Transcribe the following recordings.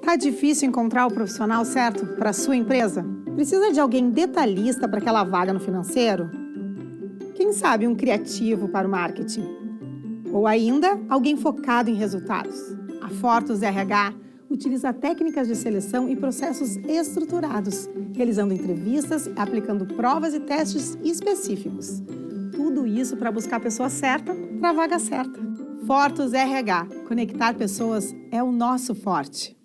Tá difícil encontrar o profissional certo para a sua empresa? Precisa de alguém detalhista para aquela vaga no financeiro? Quem sabe um criativo para o marketing? Ou ainda, alguém focado em resultados? A Fortus RH utiliza técnicas de seleção e processos estruturados, realizando entrevistas, aplicando provas e testes específicos. Tudo isso para buscar a pessoa certa para a vaga certa. Fortus RH. Conectar pessoas é o nosso forte.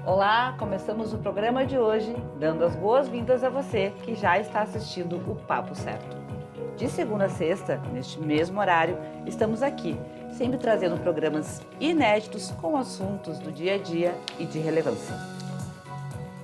Olá, começamos o programa de hoje dando as boas-vindas a você que já está assistindo o Papo Certo. De segunda a sexta, neste mesmo horário, estamos aqui, sempre trazendo programas inéditos com assuntos do dia a dia e de relevância.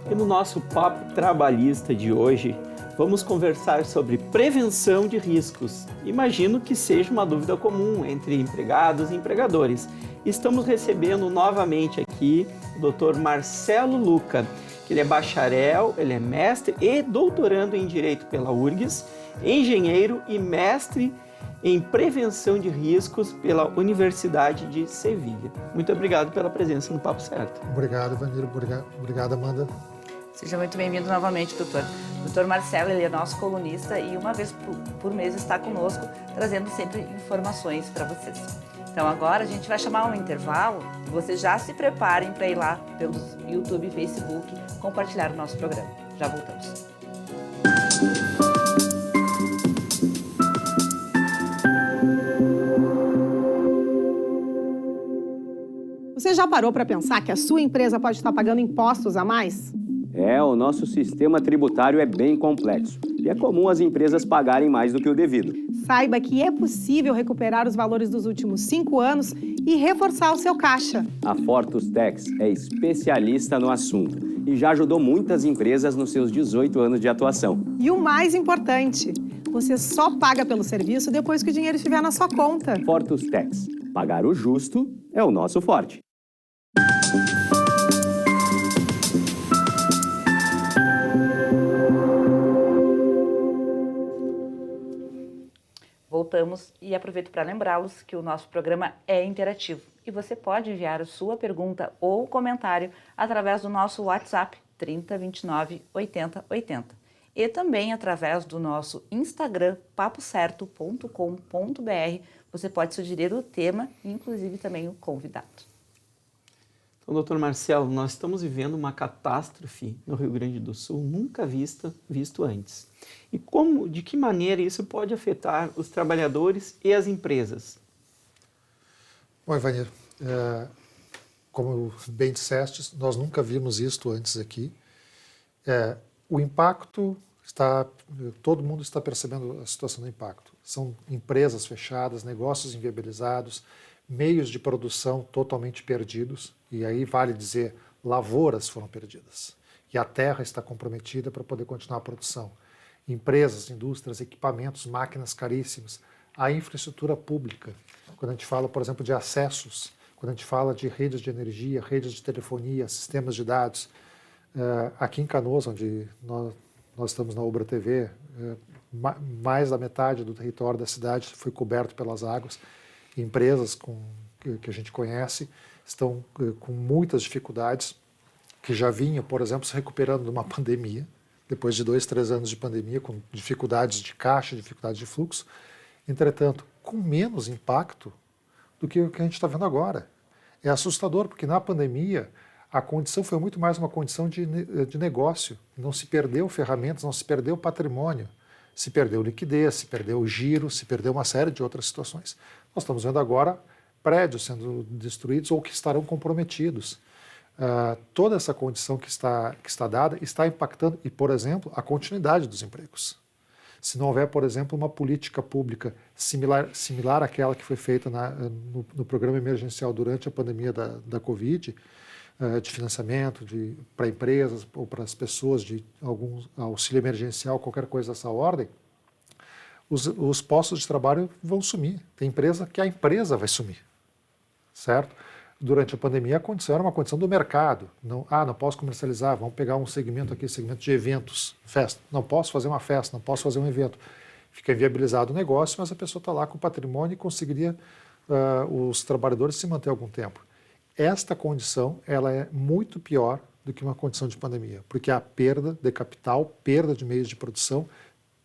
E no nosso Papo Trabalhista de hoje, vamos conversar sobre prevenção de riscos. Imagino que seja uma dúvida comum entre empregados e empregadores. Estamos recebendo novamente aqui o Dr. Marcelo Luca, que ele é bacharel, ele é mestre e doutorando em Direito pela URGS, engenheiro e mestre em Prevenção de Riscos pela Universidade de Sevilha. Muito obrigado pela presença no Papo Certo. Obrigado, Vanir. Obrigado, Amanda. Seja muito bem-vindo novamente, doutor. Doutor Marcelo, ele é nosso colunista e uma vez por mês está conosco, trazendo sempre informações para vocês. Então agora a gente vai chamar um intervalo e vocês já se preparem para ir lá pelos YouTube e Facebook compartilhar o nosso programa. Já voltamos. Você já parou para pensar que a sua empresa pode estar pagando impostos a mais? O nosso sistema tributário é bem complexo e é comum as empresas pagarem mais do que o devido. Saiba que é possível recuperar os valores dos últimos 5 anos e reforçar o seu caixa. A Fortus Tax é especialista no assunto e já ajudou muitas empresas nos seus 18 anos de atuação. E o mais importante, você só paga pelo serviço depois que o dinheiro estiver na sua conta. Fortus Tax. Pagar o justo é o nosso forte. Voltamos e aproveito para lembrá-los que o nosso programa é interativo e você pode enviar a sua pergunta ou comentário através do nosso WhatsApp 30 29 80 80 e também através do nosso Instagram papocerto.com.br. Você pode sugerir o tema e inclusive também o convidado. Então, doutor Marcelo, nós estamos vivendo uma catástrofe no Rio Grande do Sul nunca visto antes. E de que maneira isso pode afetar os trabalhadores e as empresas? Bom, Ivanir, como bem disseste, nós nunca vimos isto antes aqui. O impacto todo mundo está percebendo a situação do impacto. São empresas fechadas, negócios inviabilizados, meios de produção totalmente perdidos, e aí vale dizer, lavouras foram perdidas, e a terra está comprometida para poder continuar a produção. Empresas, indústrias, equipamentos, máquinas caríssimas, a infraestrutura pública, quando a gente fala, por exemplo, de acessos, quando a gente fala de redes de energia, redes de telefonia, sistemas de dados, aqui em Canoas, onde nós estamos na Ubra TV, mais da metade do território da cidade foi coberto pelas águas. Empresas que a gente conhece estão com muitas dificuldades, que já vinham, por exemplo, se recuperando de uma pandemia, depois de 2, 3 anos de pandemia, com dificuldades de caixa, dificuldades de fluxo, entretanto, com menos impacto do que o que a gente está vendo agora. É assustador, porque na pandemia a condição foi muito mais uma condição de negócio, não se perdeu ferramentas, não se perdeu patrimônio, se perdeu liquidez, se perdeu giro, se perdeu uma série de outras situações. Nós estamos vendo agora prédios sendo destruídos ou que estarão comprometidos. Toda essa condição que está dada está impactando, e, por exemplo, a continuidade dos empregos. Se não houver, por exemplo, uma política pública similar àquela que foi feita no programa emergencial durante a pandemia da Covid, de financiamento para empresas ou para as pessoas, de algum auxílio emergencial, qualquer coisa dessa ordem, os postos de trabalho vão sumir. Tem empresa que a empresa vai sumir, certo? Durante a pandemia, a condição era uma condição do mercado. Não posso comercializar, vamos pegar um segmento aqui, segmento de eventos, festa. Não posso fazer uma festa, não posso fazer um evento. Fica inviabilizado o negócio, mas a pessoa está lá com o patrimônio e conseguiria os trabalhadores se manter algum tempo. Esta condição ela é muito pior do que uma condição de pandemia, porque há perda de capital, perda de meios de produção,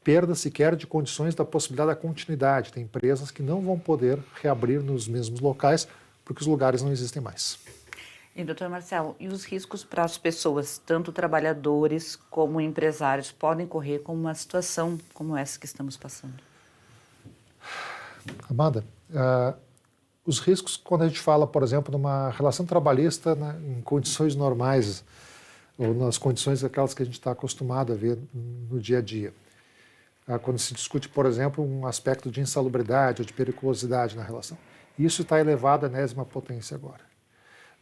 perda sequer de condições da possibilidade da continuidade. Tem empresas que não vão poder reabrir nos mesmos locais porque os lugares não existem mais. E, doutor Marcelo, e os riscos para as pessoas, tanto trabalhadores como empresários, podem correr com uma situação como essa que estamos passando? Amanda, os riscos quando a gente fala, por exemplo, numa relação trabalhista em condições normais, ou nas condições aquelas que a gente está acostumado a ver no dia a dia. Quando se discute, por exemplo, um aspecto de insalubridade ou de periculosidade na relação. Isso está elevado à enésima potência agora.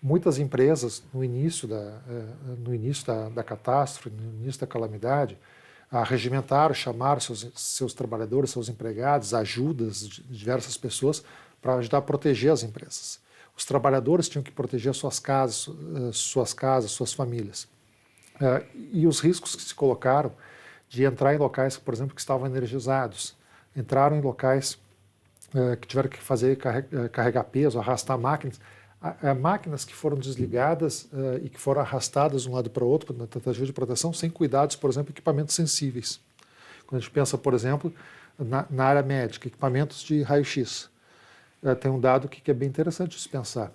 Muitas empresas, no início da catástrofe, no início da calamidade, regimentaram, chamaram seus trabalhadores, seus empregados, ajudas de diversas pessoas para ajudar a proteger as empresas. Os trabalhadores tinham que proteger suas casas, suas famílias. E os riscos que se colocaram de entrar em locais, por exemplo, que estavam energizados, entraram em locais que tiveram que carregar peso, arrastar máquinas, máquinas que foram desligadas e que foram arrastadas de um lado para o outro na tentativa de proteção, sem cuidados, por exemplo, equipamentos sensíveis. Quando a gente pensa, por exemplo, na área médica, equipamentos de raio-x, tem um dado que é bem interessante de se pensar.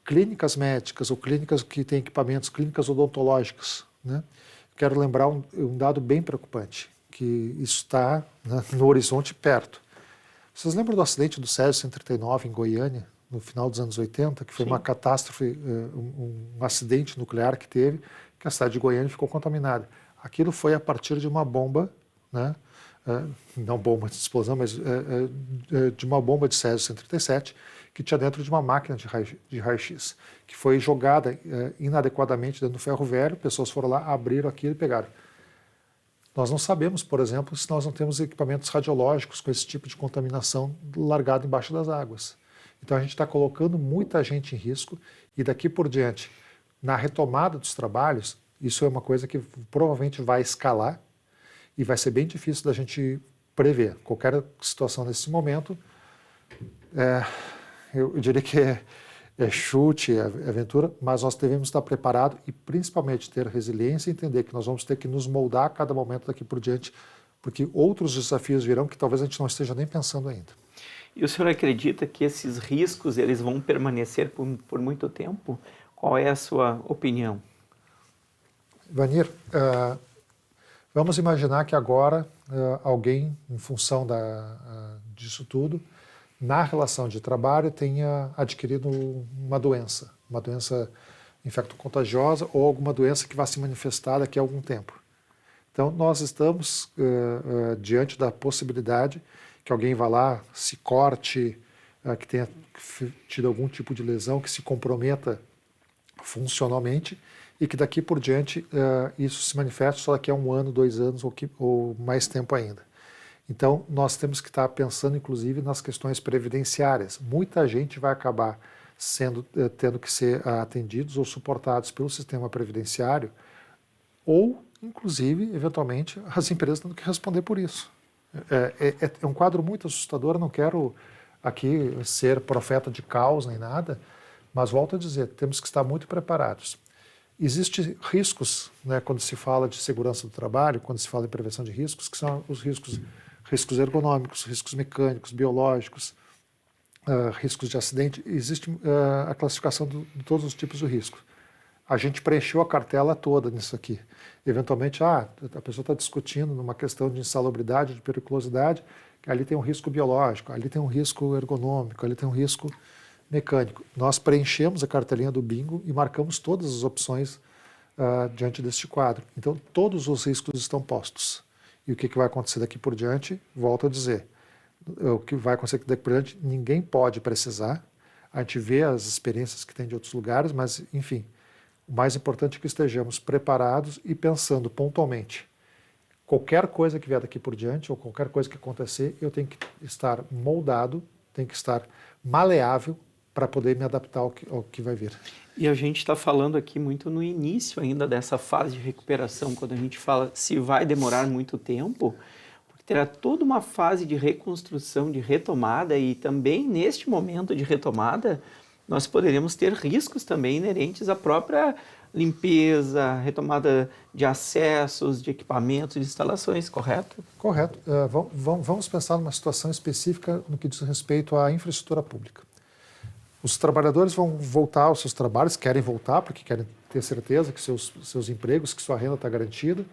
Clínicas médicas ou clínicas que têm equipamentos, clínicas odontológicas, né? Quero lembrar um dado bem preocupante, que isso está no horizonte perto. Vocês lembram do acidente do Césio 139 em Goiânia, no final dos anos 80, que foi uma catástrofe, um acidente nuclear que teve, que a cidade de Goiânia ficou contaminada. Aquilo foi a partir de uma bomba, né? Não bomba de explosão, mas de uma bomba de Césio 137, que tinha dentro de uma máquina de raio-x, que foi jogada inadequadamente dentro do ferro velho, pessoas foram lá, abriram aquilo e pegaram. Nós não sabemos, por exemplo, se nós não temos equipamentos radiológicos com esse tipo de contaminação largado embaixo das águas. Então a gente está colocando muita gente em risco e daqui por diante, na retomada dos trabalhos, isso é uma coisa que provavelmente vai escalar e vai ser bem difícil da gente prever. Qualquer situação nesse momento, eu diria que é chute, é aventura, mas nós devemos estar preparados e principalmente ter resiliência e entender que nós vamos ter que nos moldar a cada momento daqui por diante, porque outros desafios virão que talvez a gente não esteja nem pensando ainda. E o senhor acredita que esses riscos eles vão permanecer por muito tempo? Qual é a sua opinião? Vanir, vamos imaginar que agora alguém, em função disso tudo, na relação de trabalho tenha adquirido uma doença infecto-contagiosa ou alguma doença que vai se manifestar daqui a algum tempo. Então, nós estamos diante da possibilidade que alguém vá lá, se corte, que tenha tido algum tipo de lesão, que se comprometa funcionalmente e que daqui por diante isso se manifeste só daqui a 1 ano, 2 anos ou mais tempo ainda. Então, nós temos que estar pensando, inclusive, nas questões previdenciárias. Muita gente vai acabar tendo que ser atendidos ou suportados pelo sistema previdenciário ou, inclusive, eventualmente, as empresas tendo que responder por isso. É um quadro muito assustador, não quero aqui ser profeta de caos nem nada, mas volto a dizer, temos que estar muito preparados. Existem riscos, né, quando se fala de segurança do trabalho, quando se fala em prevenção de riscos, que são os riscos ergonômicos, riscos mecânicos, biológicos, riscos de acidente. Existe a classificação de todos os tipos de riscos. A gente preencheu a cartela toda nisso aqui. Eventualmente, a pessoa está discutindo numa questão de insalubridade, de periculosidade, que ali tem um risco biológico, ali tem um risco ergonômico, ali tem um risco mecânico. Nós preenchemos a cartelinha do bingo e marcamos todas as opções diante deste quadro. Então, todos os riscos estão postos. E o que vai acontecer daqui por diante? Volto a dizer, o que vai acontecer daqui por diante, ninguém pode precisar. A gente vê as experiências que tem de outros lugares, mas, enfim, o mais importante é que estejamos preparados e pensando pontualmente. Qualquer coisa que vier daqui por diante, ou qualquer coisa que acontecer, eu tenho que estar moldado, tenho que estar maleável para poder me adaptar ao que vai vir. E a gente está falando aqui muito no início ainda dessa fase de recuperação, quando a gente fala se vai demorar muito tempo, porque terá toda uma fase de reconstrução, de retomada, e também neste momento de retomada, nós poderemos ter riscos também inerentes à própria limpeza, retomada de acessos, de equipamentos, de instalações, correto? Correto. Vamos pensar numa situação específica no que diz respeito à infraestrutura pública. Os trabalhadores vão voltar aos seus trabalhos, querem voltar porque querem ter certeza que seus empregos, que sua renda está garantida.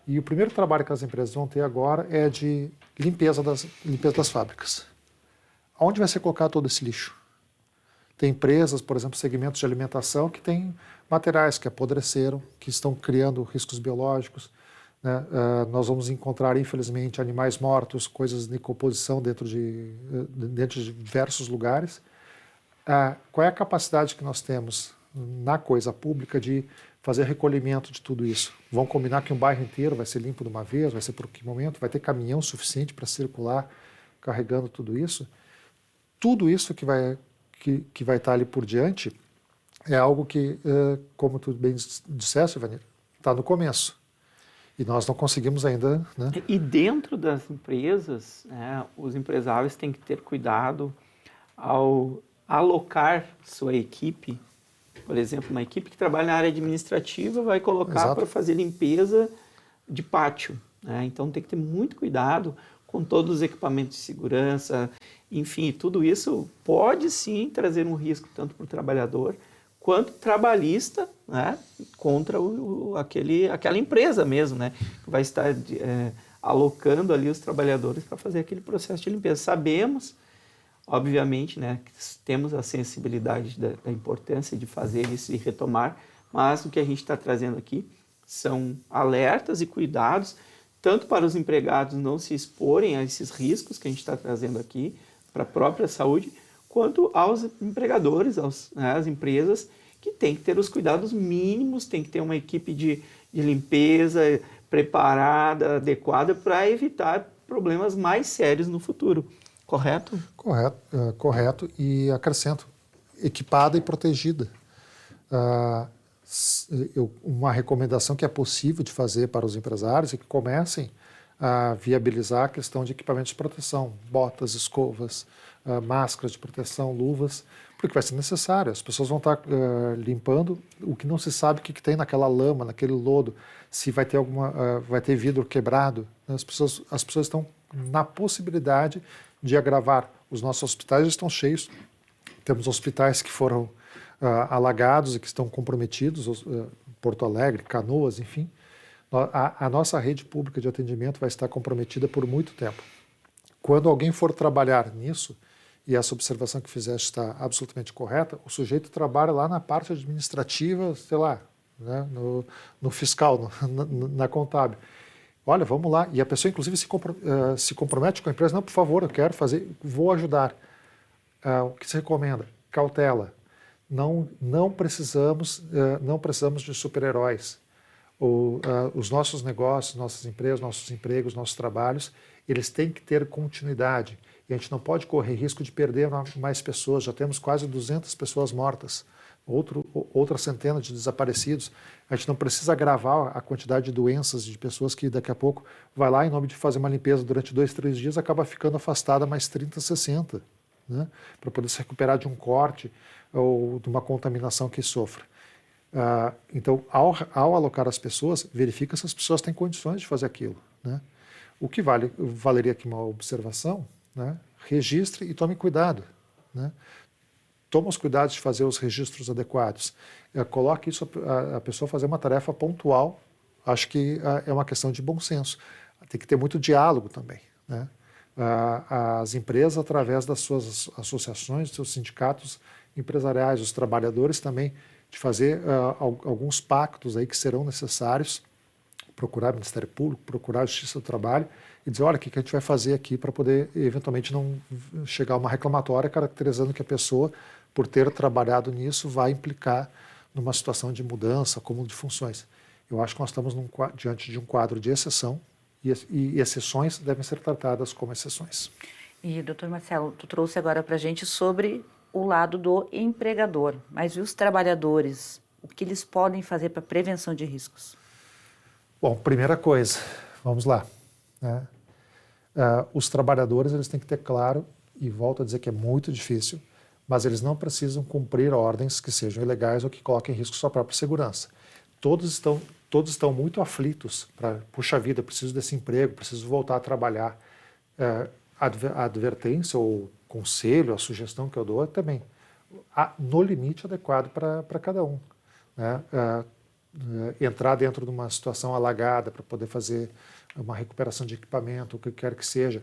E o primeiro trabalho que as empresas vão ter agora é de limpeza das fábricas. Onde vai ser colocado todo esse lixo? Tem empresas, por exemplo, segmentos de alimentação, que têm materiais que apodreceram, que estão criando riscos biológicos. Né? Nós vamos encontrar, infelizmente, animais mortos, coisas de decomposição dentro de diversos lugares. Qual é a capacidade que nós temos na coisa pública de fazer recolhimento de tudo isso? Vão combinar que um bairro inteiro vai ser limpo de uma vez, vai ser por que momento? Vai ter caminhão suficiente para circular carregando tudo isso? Tudo isso que vai estar ali por diante é algo que, como tu bem disseste, Ivanir, está no começo. E nós não conseguimos ainda... Né? E dentro das empresas, os empresários têm que ter cuidado ao alocar sua equipe. Por exemplo, uma equipe que trabalha na área administrativa vai colocar para fazer limpeza de pátio. Né? Então tem que ter muito cuidado com todos os equipamentos de segurança. Enfim, tudo isso pode sim trazer um risco tanto para o trabalhador quanto trabalhista, né? Contra aquela empresa mesmo, né? Que vai estar alocando ali os trabalhadores para fazer aquele processo de limpeza. Sabemos, obviamente, né, que temos a sensibilidade da importância de fazer isso e retomar, mas o que a gente está trazendo aqui são alertas e cuidados, tanto para os empregados não se exporem a esses riscos que a gente está trazendo aqui, para a própria saúde, quanto aos empregadores, às empresas, que têm que ter os cuidados mínimos, tem que ter uma equipe de limpeza preparada, adequada, para evitar problemas mais sérios no futuro. Correto? Correto. E acrescento, equipada e protegida. Uma recomendação que é possível de fazer para os empresários é que comecem a viabilizar a questão de equipamentos de proteção, botas, escovas, máscaras de proteção, luvas, porque vai ser necessário. As pessoas vão estar limpando o que não se sabe o que tem naquela lama, naquele lodo, se vai ter vai ter vidro quebrado. As pessoas estão na possibilidade de agravar. Os nossos hospitais estão cheios. Temos hospitais que foram alagados e que estão comprometidos, Porto Alegre, Canoas, enfim. A nossa rede pública de atendimento vai estar comprometida por muito tempo. Quando alguém for trabalhar nisso, e essa observação que fizeste está absolutamente correta, o sujeito trabalha lá na parte administrativa, sei lá, né, no fiscal, na contábil. Olha, vamos lá. E a pessoa, inclusive, se compromete com a empresa. Não, por favor, eu quero fazer, vou ajudar. O que se recomenda? Cautela. Não precisamos de super-heróis. Os nossos negócios, nossas empresas, nossos empregos, nossos trabalhos, eles têm que ter continuidade. E a gente não pode correr risco de perder mais pessoas. Já temos quase 200 pessoas mortas, outra centena de desaparecidos. A gente não precisa agravar a quantidade de doenças de pessoas que daqui a pouco vai lá em nome de fazer uma limpeza durante 2, 3 dias, acaba ficando afastada mais 30, 60, né? Para poder se recuperar de um corte ou de uma contaminação que sofra. Então, ao alocar as pessoas, verifica se as pessoas têm condições de fazer aquilo, né? O que valeria aqui uma observação, né? Registre e tome cuidado, né? Toma os cuidados de fazer os registros adequados. Coloque isso a pessoa fazer uma tarefa pontual. Acho que é uma questão de bom senso. Tem que ter muito diálogo também, né? As empresas, através das suas associações, dos seus sindicatos empresariais, os trabalhadores também, de fazer alguns pactos aí que serão necessários, procurar o Ministério Público, procurar a Justiça do Trabalho e dizer, olha, o que a gente vai fazer aqui para poder, eventualmente, não chegar a uma reclamatória caracterizando que a pessoa, por ter trabalhado nisso, vai implicar numa situação de mudança, acúmulo de funções. Eu acho que nós estamos diante de um quadro de exceção e exceções devem ser tratadas como exceções. E, doutor Marcelo, tu trouxe agora para a gente sobre o lado do empregador, mas e os trabalhadores? O que eles podem fazer para prevenção de riscos? Bom, primeira coisa, vamos lá, né? Os trabalhadores eles têm que ter claro, e volto a dizer que é muito difícil, mas eles não precisam cumprir ordens que sejam ilegais ou que coloquem em risco sua própria segurança. Todos estão muito aflitos para, puxa vida, preciso desse emprego, preciso voltar a trabalhar. A advertência ou conselho, a sugestão que eu dou é também no limite adequado para cada um. Né? Entrar dentro de uma situação alagada para poder fazer uma recuperação de equipamento, o que quer que seja.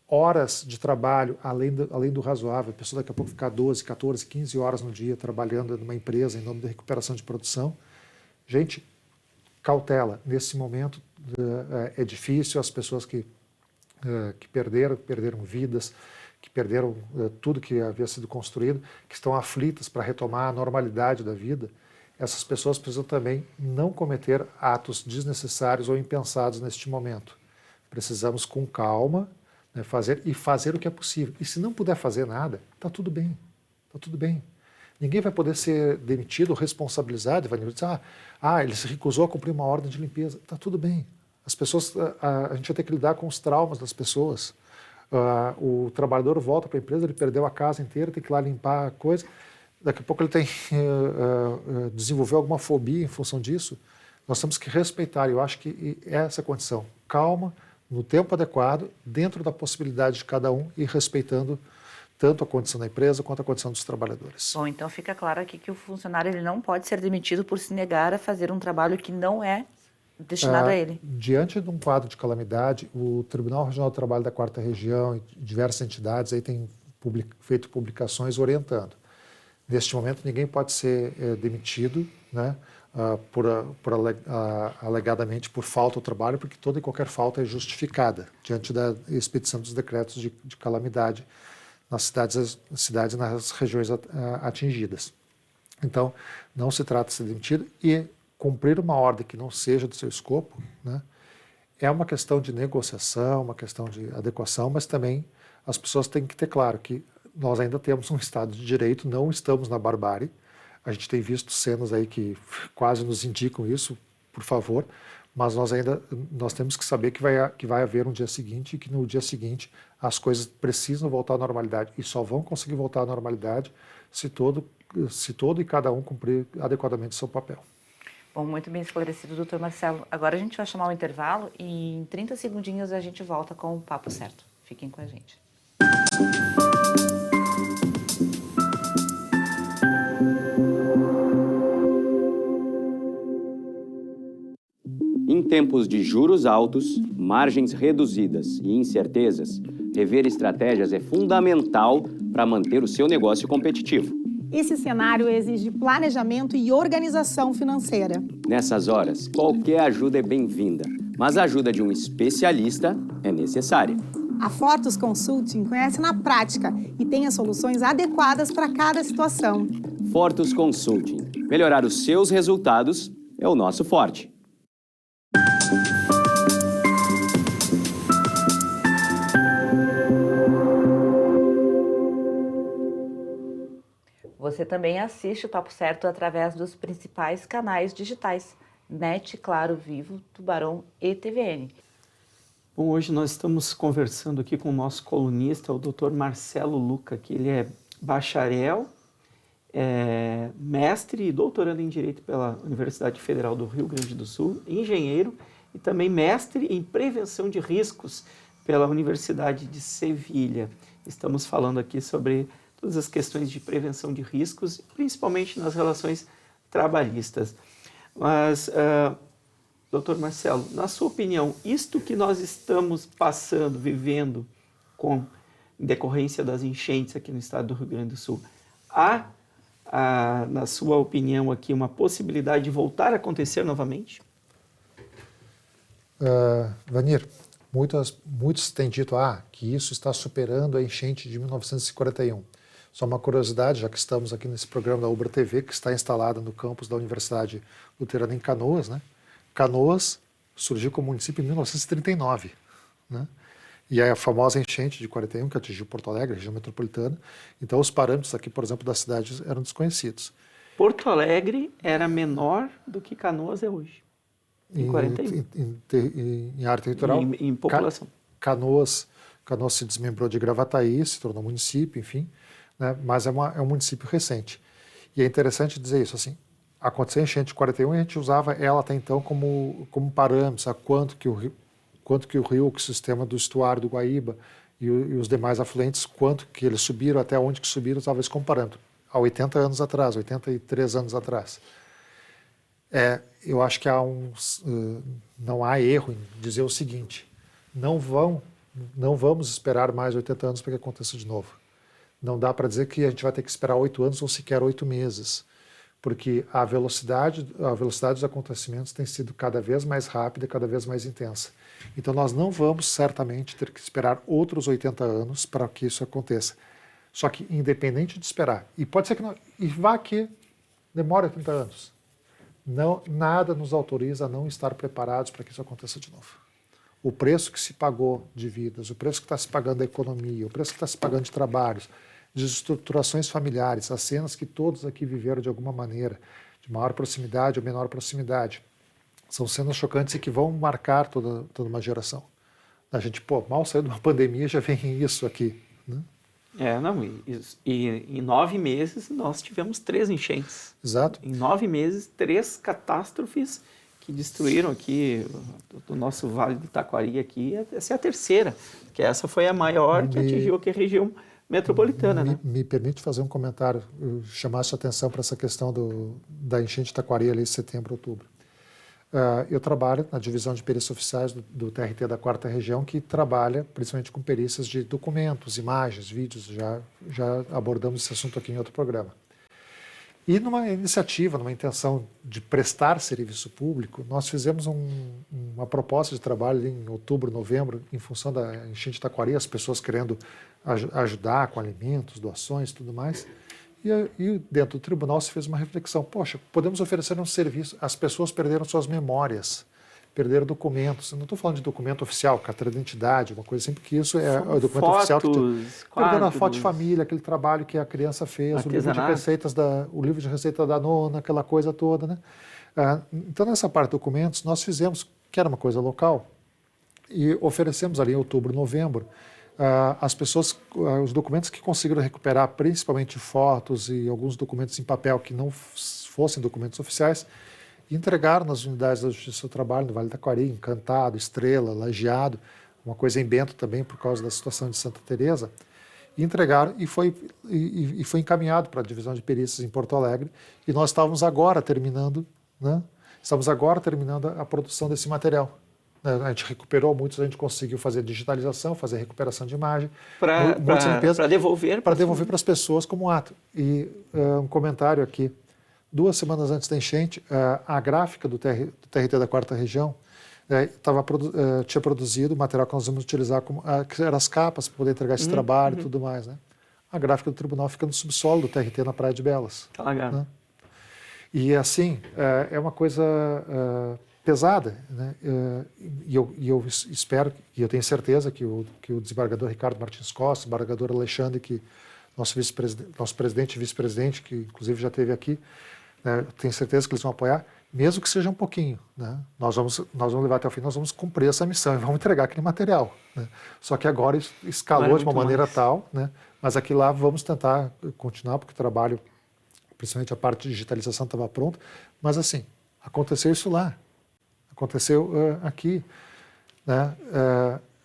Horas de trabalho além do razoável. A pessoa daqui a pouco ficar 12, 14, 15 horas no dia trabalhando numa empresa em nome da recuperação de produção. Gente, cautela. Nesse momento é difícil, as pessoas que perderam vidas, que perderam tudo que havia sido construído, que estão aflitas para retomar a normalidade da vida, essas pessoas precisam também não cometer atos desnecessários ou impensados neste momento. Precisamos, com calma, né, fazer o que é possível. E se não puder fazer nada, está tudo bem. Está tudo bem. Ninguém vai poder ser demitido ou responsabilizado. Vai dizer, ele se recusou a cumprir uma ordem de limpeza. Está tudo bem. As pessoas, a gente vai ter que lidar com os traumas das pessoas. O trabalhador volta para a empresa, ele perdeu a casa inteira, tem que ir lá limpar a coisa. Daqui a pouco ele desenvolveu alguma fobia em função disso. Nós temos que respeitar. Eu acho que é essa condição. Calma, no tempo adequado, dentro da possibilidade de cada um e respeitando tanto a condição da empresa quanto a condição dos trabalhadores. Bom, então fica claro aqui que o funcionário ele não pode ser demitido por se negar a fazer um trabalho que não é destinado a ele. Diante de um quadro de calamidade, o Tribunal Regional do Trabalho da 4ª Região e diversas entidades aí têm feito publicações orientando. Neste momento, ninguém pode ser demitido, né, alegadamente por falta ao trabalho, porque toda e qualquer falta é justificada diante da expedição dos decretos de calamidade nas cidades e nas regiões atingidas. Então, não se trata de ser demitido e cumprir uma ordem que não seja do seu escopo, né, é uma questão de negociação, uma questão de adequação, mas também as pessoas têm que ter claro que nós ainda temos um Estado de Direito, não estamos na barbárie. A gente tem visto cenas aí que quase nos indicam isso, por favor, mas nós temos que saber que vai haver um dia seguinte e que no dia seguinte as coisas precisam voltar à normalidade e só vão conseguir voltar à normalidade se todo e cada um cumprir adequadamente o seu papel. Bom, muito bem esclarecido, doutor Marcelo. Agora a gente vai chamar o intervalo e em 30 segundinhos a gente volta com o Papo Certo. Fiquem com a gente. Em tempos de juros altos, margens reduzidas e incertezas, rever estratégias é fundamental para manter o seu negócio competitivo. Esse cenário exige planejamento e organização financeira. Nessas horas, qualquer ajuda é bem-vinda, mas a ajuda de um especialista é necessária. A Fortus Consulting conhece na prática e tem as soluções adequadas para cada situação. Fortus Consulting. Melhorar os seus resultados é o nosso forte. Você também assiste o Papo Certo através dos principais canais digitais, NET, Claro, Vivo, Tubarão e TVN. Bom, hoje nós estamos conversando aqui com o nosso colunista, o Dr. Marcelo Luca, que ele é bacharel, mestre e doutorando em Direito pela Universidade Federal do Rio Grande do Sul, engenheiro e também mestre em Prevenção de Riscos pela Universidade de Sevilha. Estamos falando aqui sobre todas as questões de prevenção de riscos, principalmente nas relações trabalhistas. Mas, doutor Marcelo, na sua opinião, isto que nós estamos passando, vivendo em decorrência das enchentes aqui no estado do Rio Grande do Sul, há, na sua opinião aqui, uma possibilidade de voltar a acontecer novamente? Vanir, muitos têm dito que isso está superando a enchente de 1941. Só uma curiosidade, já que estamos aqui nesse programa da Ubra TV, que está instalada no campus da Universidade Luterana em Canoas, né? Canoas surgiu como município em 1939, né? E é a famosa enchente de 41, que atingiu Porto Alegre, região metropolitana. Então, os parâmetros aqui, por exemplo, da cidade eram desconhecidos. Porto Alegre era menor do que Canoas é hoje, em 41. Em área territorial? Em população. Canoas se desmembrou de Gravataí, se tornou município, enfim, né? Mas é um município recente. E é interessante dizer isso, assim, aconteceu a enchente de 41 e a gente usava ela até então como parâmetro, sabe? Quanto que o rio, que o sistema do estuário do Guaíba e os demais afluentes, quanto que eles subiram, até onde que subiram, usava isso como parâmetro. Há 80 anos atrás, 83 anos atrás. Eu acho que não há erro em dizer o seguinte, não vamos esperar mais 80 anos para que aconteça de novo. Não dá para dizer que a gente vai ter que esperar 8 anos ou sequer 8 meses, porque a velocidade dos acontecimentos tem sido cada vez mais rápida, cada vez mais intensa. Então nós não vamos certamente ter que esperar outros 80 anos para que isso aconteça. Só que independente de esperar, e pode ser que vá que demore 80 anos, nada nos autoriza a não estar preparados para que isso aconteça de novo. O preço que se pagou de vidas, o preço que está se pagando da economia, o preço que está se pagando de trabalhos, de estruturações familiares, as cenas que todos aqui viveram de alguma maneira, de maior proximidade ou menor proximidade, são cenas chocantes e que vão marcar toda uma geração. A gente, mal saiu de uma pandemia, já vem isso aqui, né? E em 9 meses nós tivemos 3 enchentes. Exato. Em 9 meses, 3 catástrofes que destruíram aqui do nosso Vale do Taquari aqui. Essa é a terceira, que essa foi a maior que atingiu aqui a região metropolitana. Me permite fazer um comentário, chamar a sua atenção para essa questão da enchente de Taquari ali em setembro, outubro. Eu trabalho na divisão de perícias oficiais do TRT da 4ª Região, que trabalha principalmente com perícias de documentos, imagens, vídeos, já abordamos esse assunto aqui em outro programa. E numa iniciativa, numa intenção de prestar serviço público, nós fizemos uma proposta de trabalho ali em outubro, novembro, em função da enchente de Taquari, as pessoas querendo ajudar com alimentos, doações e tudo mais. E dentro do tribunal se fez uma reflexão, poxa, podemos oferecer um serviço, as pessoas perderam suas memórias, perderam documentos, eu não estou falando de documento oficial, carteira de identidade, uma coisa assim, porque isso é o documento fotos, oficial que perderam a foto de família, aquele trabalho que a criança fez, o livro de receita da nona, aquela coisa toda, né? Então nessa parte de documentos nós fizemos, que era uma coisa local, e oferecemos ali em outubro, novembro, as pessoas, os documentos que conseguiram recuperar, principalmente fotos e alguns documentos em papel que não fossem documentos oficiais, entregaram nas unidades da Justiça do Trabalho, no Vale do Taquari, Encantado, Estrela, Lajeado, uma coisa em Bento também por causa da situação de Santa Teresa, e entregaram e foi encaminhado para a divisão de perícias em Porto Alegre, e nós estávamos agora terminando, né? A produção desse material. A gente recuperou muitos, a gente conseguiu fazer digitalização, fazer recuperação de imagem, para devolver para as pessoas como ato. E um comentário aqui, 2 semanas antes da enchente, a gráfica do TRT da 4ª Região tinha produzido o material que nós vamos utilizar, que eram as capas para poder entregar esse trabalho e tudo mais, né? A gráfica do tribunal fica no subsolo do TRT na Praia de Belas. Tá legal. Né? E assim, é uma coisa pesada, né? E eu espero, e eu tenho certeza que o desembargador Ricardo Martins Costa, o desembargador Alexandre, que nosso presidente e vice-presidente, que inclusive já esteve aqui, né, tenho certeza que eles vão apoiar, mesmo que seja um pouquinho, né? Nós vamos levar até o fim, nós vamos cumprir essa missão e vamos entregar aquele material, né? Só que agora escalou de uma maneira tal, né? Mas aqui lá vamos tentar continuar, porque o trabalho, principalmente a parte de digitalização, estava pronto, mas assim, aconteceu isso lá, aconteceu aqui, né?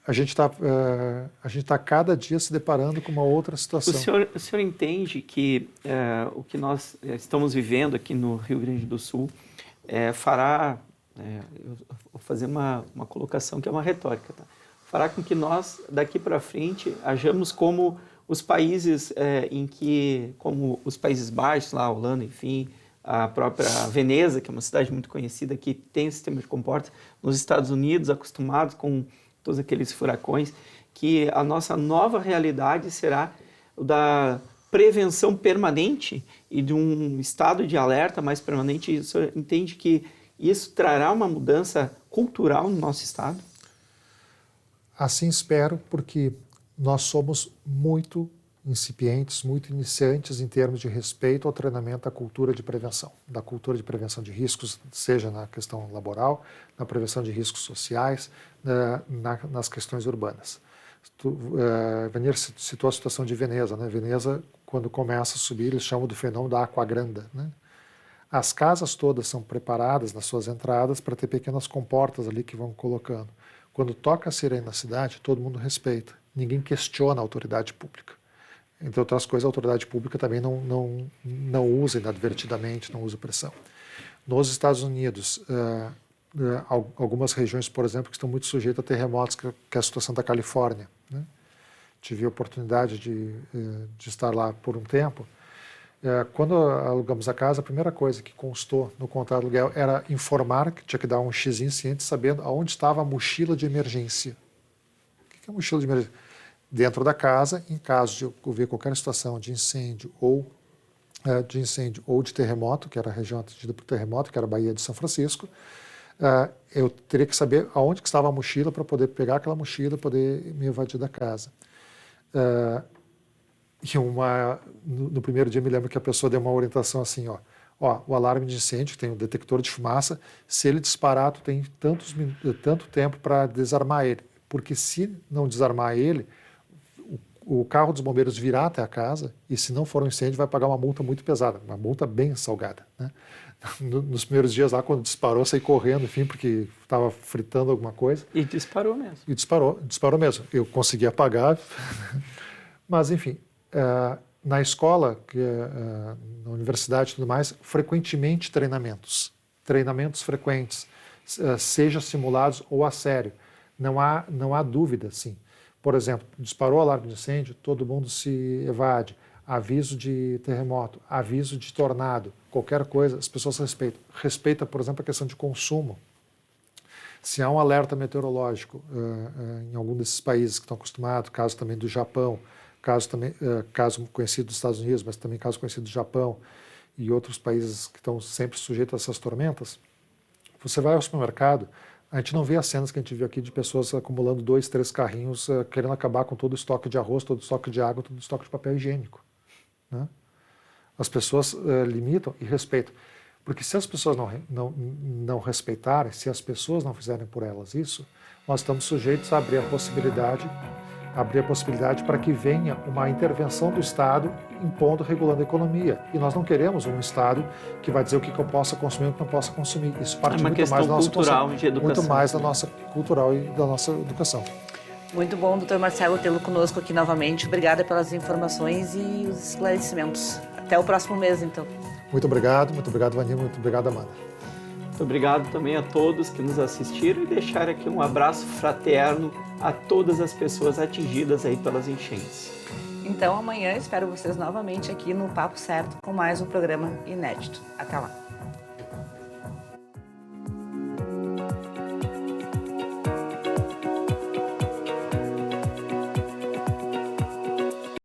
A gente está cada dia se deparando com uma outra situação. O senhor entende que o que nós estamos vivendo aqui no Rio Grande do Sul fará, eu vou fazer uma colocação que é uma retórica, tá? Fará com que nós, daqui para frente, hajamos como os países como os Países Baixos, lá, a Holanda, enfim, a própria Veneza, que é uma cidade muito conhecida, que tem o sistema de comportas, nos Estados Unidos, acostumados com todos aqueles furacões, que a nossa nova realidade será o da prevenção permanente e de um estado de alerta mais permanente. O senhor entende que isso trará uma mudança cultural no nosso estado? Assim espero, porque nós somos muito incipientes, muito iniciantes em termos de respeito ao treinamento da cultura de prevenção de riscos, seja na questão laboral, na prevenção de riscos sociais, nas questões urbanas. Vanir citou a situação de Veneza, né? Veneza, quando começa a subir, eles chamam do fenômeno da Acqua Grande, né? As casas todas são preparadas nas suas entradas para ter pequenas comportas ali que vão colocando. Quando toca a sirene na cidade, todo mundo respeita. Ninguém questiona a autoridade pública. Entre outras coisas, a autoridade pública também não usa inadvertidamente, não usa pressão. Nos Estados Unidos, algumas regiões, por exemplo, que estão muito sujeitas a terremotos, que é a situação da Califórnia, né? Tive a oportunidade de estar lá por um tempo. Quando alugamos a casa, a primeira coisa que constou no contrato de aluguel era informar que tinha que dar um xizinho ciente sabendo aonde estava a mochila de emergência. O que é a mochila de emergência? Dentro da casa, em caso de ocorrer qualquer situação de incêndio ou de terremoto, que era a região atingida por terremoto, que era a Baía de São Francisco, eu teria que saber aonde que estava a mochila para poder pegar aquela mochila e poder me evadir da casa. No primeiro dia me lembro que a pessoa deu uma orientação assim, o alarme de incêndio, que tem um detector de fumaça, se ele disparar, tu tem tanto tempo para desarmar ele, porque se não desarmar ele, o carro dos bombeiros virá até a casa e, se não for um incêndio, vai pagar uma multa muito pesada, uma multa bem salgada, né? Nos primeiros dias lá, quando disparou, saí correndo, enfim, porque estava fritando alguma coisa. E disparou mesmo. E disparou mesmo. Eu consegui apagar, mas, enfim, na escola, na universidade e tudo mais, frequentemente treinamentos frequentes, seja simulados ou a sério. Não há dúvida, sim. Por exemplo, disparou o alarme de incêndio, todo mundo se evade. Aviso de terremoto, aviso de tornado, qualquer coisa, as pessoas respeitam. Respeita, por exemplo, a questão de consumo. Se há um alerta meteorológico em algum desses países que estão acostumados, caso também do Japão, caso conhecido dos Estados Unidos, mas também caso conhecido do Japão e outros países que estão sempre sujeitos a essas tormentas, você vai ao supermercado, a gente não vê as cenas que a gente viu aqui de pessoas acumulando 2, 3 carrinhos, querendo acabar com todo o estoque de arroz, todo o estoque de água, todo o estoque de papel higiênico, né? As pessoas limitam e respeitam. Porque se as pessoas não respeitarem, se as pessoas não fizerem por elas isso, nós estamos sujeitos a abrir a possibilidade para que venha uma intervenção do Estado impondo, regulando a economia. E nós não queremos um Estado que vai dizer o que eu posso consumir e o que não posso consumir. Isso parte muito mais da nossa cultural, de educação. Muito mais da nossa cultural e da nossa educação. Muito bom, doutor Marcelo, tê-lo conosco aqui novamente. Obrigada pelas informações e os esclarecimentos. Até o próximo mês, então. Muito obrigado, Vanir, muito obrigado, Amanda. Muito obrigado também a todos que nos assistiram e deixar aqui um abraço fraterno a todas as pessoas atingidas aí pelas enchentes. Então, amanhã espero vocês novamente aqui no Papo Certo com mais um programa inédito. Até lá!